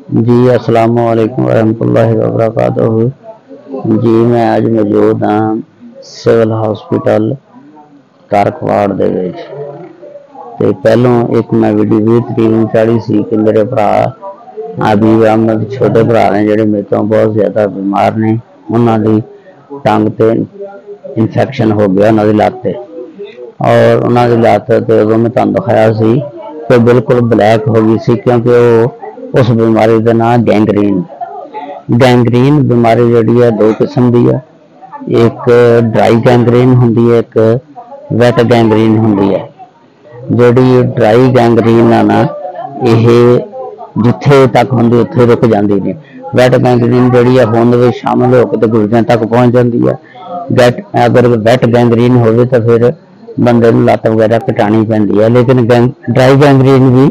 जी अस्सलाम वालेकुम रहमतुल्लाहि व बरकातहू। जी मैं अज मौजूद हाँ सिविल हॉस्पिटल तारकवाड़ दे विच। ते पहलों एक मैं वीडियो 20 तरीक नूं चाढ़ी सी कि मेरे भरा हबीब अहमद छोटे भरा ने जिहड़े मेरे तो बहुत ज़्यादा बीमार ने, उन्हां दी टंग ते इन्फेक्शन हो गया उन्हां दी लत्त ते, और उन्हां दी लत्त ते उदों मैं तुहानूं दिखाया सी कि बिल्कुल ब्लैक हो गई सी, क्योंकि वो उस बीमारी का नाम गैंग्रीन बीमारी जी है दो किस्म की है। एक ड्राई गैंग्रीन होंगी है, एक वैट गैंग्रीन होंगी है। जी ड्राई गैंग्रीन है ना, यह जिथे तक होंगी उत्थे रुक जाती है। वैट गैंग्रीन जी है होंद में शामिल होकर तो गुर्दियां तक पहुँच जाती है। अगर वैट गैंग्रीन हो तो फिर बंदे लत्त वगैरह कटानी पैंदी है। लेकिन ड्राई गैंग्रीन भी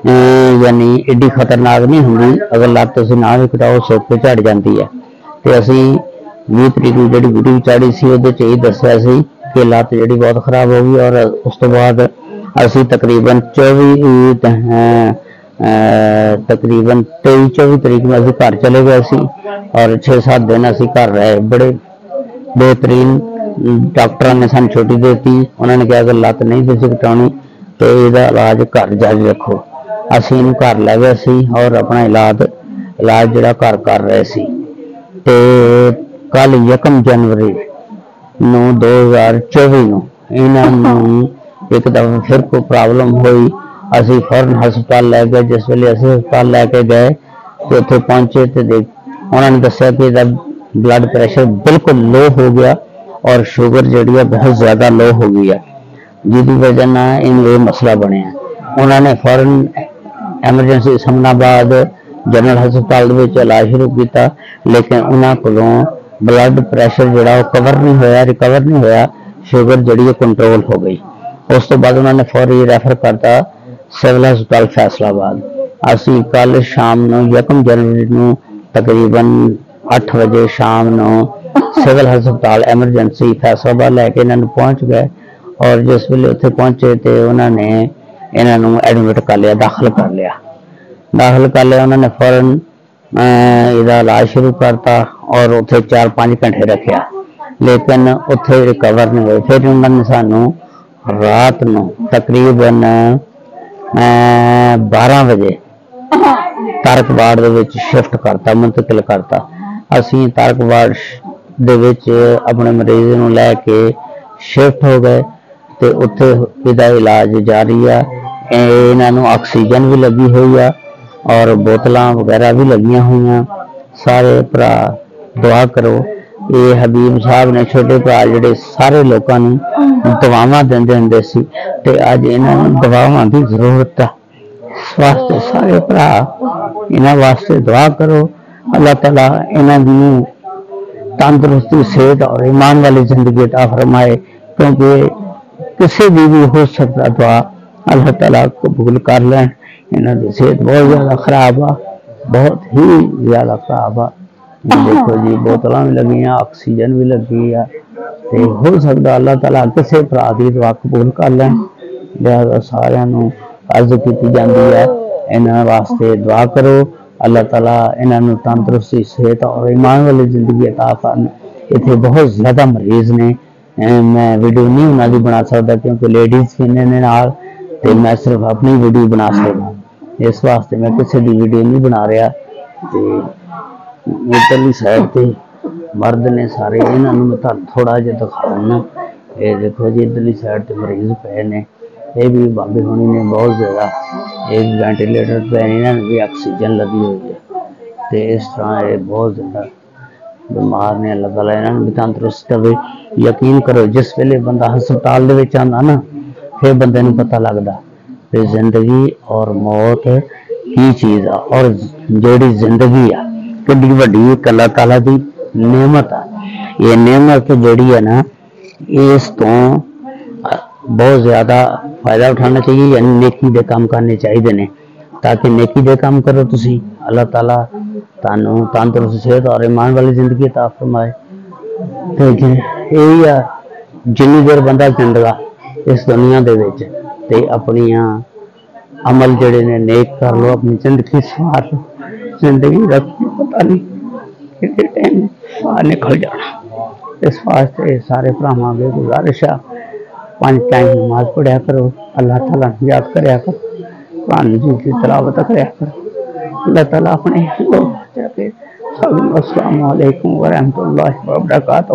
यानी एडी खतरनाक नहीं होंगी, अगर लत्त तुसीं ना भी कटाओ सुक के झड़ जाती है। तो असी 20 तरीक की जी वीडियो चाढ़ी सी उहदे च यही दस्सिया सी कि लत्त जी बहुत खराब हो गई, और उस तो बाद असी तकरीबन 23-24 तरीक में असी घर चले गए सी, और 6-7 दिन असी घर रहे। बड़े बेहतरीन डॉक्टर ने सानूं छुट्टी देती। उन्होंने कहा अगर लत्त नहीं तुसीं कटाउणी तो इसका इलाज घर जारी रखो। असी इनू घर लै गए सी और अपना इलाज जिहड़ा घर कर रहे सी। ते कल 1 जनवरी 2024 नूं इन्हां नूं एक दफा फिर कोई प्रॉब्लम हुई। असी फौरन हस्पताल लै गए। जिस वेले असी हस्पताल लैके गए तो उत्थे पहुंचे तो उन्होंने दस्सिया कि इसदा ब्लड प्रैशर बिल्कुल लो हो गया और शुगर जी है बहुत ज़्यादा लो हो गई है, जिसकी वजह ना इन ये मसला बनया। उन्होंने फौरन एमरजेंसी समनाबाद जनरल हस्पताल इलाज शुरू किया, लेकिन उन्होंने को ब्लड प्रैशर जोड़ा कवर नहीं होया, रिकवर नहीं होया, शुगर जी कंट्रोल हो गई। उस तो बाद उन्होंने फौरी रैफर करता सिविल हस्पताल फैसलाबाद। असी कल शाम को 1 जनवरी को तकरीबन 8 बजे शाम को सिविल हस्पताल एमरजेंसी फैसलाबाद लैके इन्होंने पहुँच गए, और जिस वे उत्थे पहुंचे तो उन्होंने इन्हों एडमिट कर लिया, दाखिल कर लिया। उन्होंने फौरन इसका इलाज शुरू करता और उत्थे 4-5 घंटे रखा, लेकिन उत्थे रिकवर नहीं हुए। फिर उन्होंने सानू रात को तकरीबन 12 बजे तारकवाड़ दे विच शिफ्ट करता, मुंतकिल करता। असी तारकवाड़ दे विच अपने मरीज नूं लैके शिफ्ट हो गए तो उत्थे इसका इलाज जारी है। इन्हों ऑक्सीजन भी लगी हुई है और बोतल वगैरह भी लगियां हुई। सारे भरा दुआ करो। ये हबीब साहब ने छोटे भरा जिहड़े सारे लोगों को दवावां देंदे हुंदे सी, ते अज इन्होंने दवावां की जरूरत है। इस वास्ते सारे भरा इन्हां वास्ते दुआ करो, अल्लाह ताला इन्हां दी तंदुरुस्ती, सेहत और ईमान वाली जिंदगी अता फरमाए, क्योंकि किसी भी हो सकता दुआ अल्लाह ताला कबूल कर लें। इन्हों की सेहत बहुत ज़्यादा खराब आ, बहुत ही ज़्यादा खराब आ। देखो जी बोतल भी लगी, ऑक्सीजन भी लगी है, तो हो सकता अल्लाह ताला किसी भरा की दुआ कबूल कर लें। लिहाजा सारिਆਂ ਨੂੰ अर्ज की जाती है, इन्होंने वास्ते दुआ करो, अल्लाह ताला इन्हों तंदुरुस्ती, सेहत और ईमान वाली जिंदगी अता फरमाए। इतने बहुत ज़्यादा मरीज ने, मैं वीडियो नहीं उन्होंने बना सकता क्योंकि लेडीज़ भी ने नाल, ते मैं सिर्फ अपनी वीडियो बना सकता। इस वास्ते मैं किसी की वीडियो नहीं बना रहा। तो इधरली साइड पे मर्द ने सारे, इन्होंने मैं थोड़ा जिहा दिखाना। ये देखो जी इधरली साइड पे मरीज पे ने, ये भी बाबे होनी ने बहुत ज़्यादा, एक वेंटिलेटर पे इन्होंने भी ऑक्सीजन लगी हुई है। तो इस तरह ये बहुत ज़्यादा बीमार ने, अल्लाह ताला इन्होंने भी तंदुरुस्त करे। यकीन करो जिस वेले बंदा हस्पताल दे विच आंदा ना, फिर बंदे नूं पता लगदा कि जिंदगी और मौत की चीज़ आ, और जिहड़ी जिंदगी आ कितनी वड्डी अल्लाह ताला दी नेमत आ। ये नेमत जिहड़ी है ना, इस तो बहुत ज़्यादा फायदा उठाना चाहिए, यानी नेकी दे काम करने चाहिए ने, ताकि नेकी दे काम करो तुसी, अल्लाह ताला तानू तंदुरुस्त, सेहत और ईमान वाली जिंदगी अता फरमाए। तो यही है, जिन्नी देर बंदा जिंदा इस दुनिया दे विच, ते अपनियां अमल जिहड़े ने नेक कर लो, अपनी जिंदगी सवार लो। زندگی کا پتہ نہیں کتنے ٹائم باہر نکل جانا. اس واسطے سارے بھراواں اگے گزارش ہے 5 ٹائم نماز پڑھیا کرو, اللہ تعالیٰ یاد کریا کرو, قرآن مجید کی تلاوت کریا کرو. اللہ تعالیٰ اپنے السلام علیکم ورحمۃ اللہ وبرکاتہ.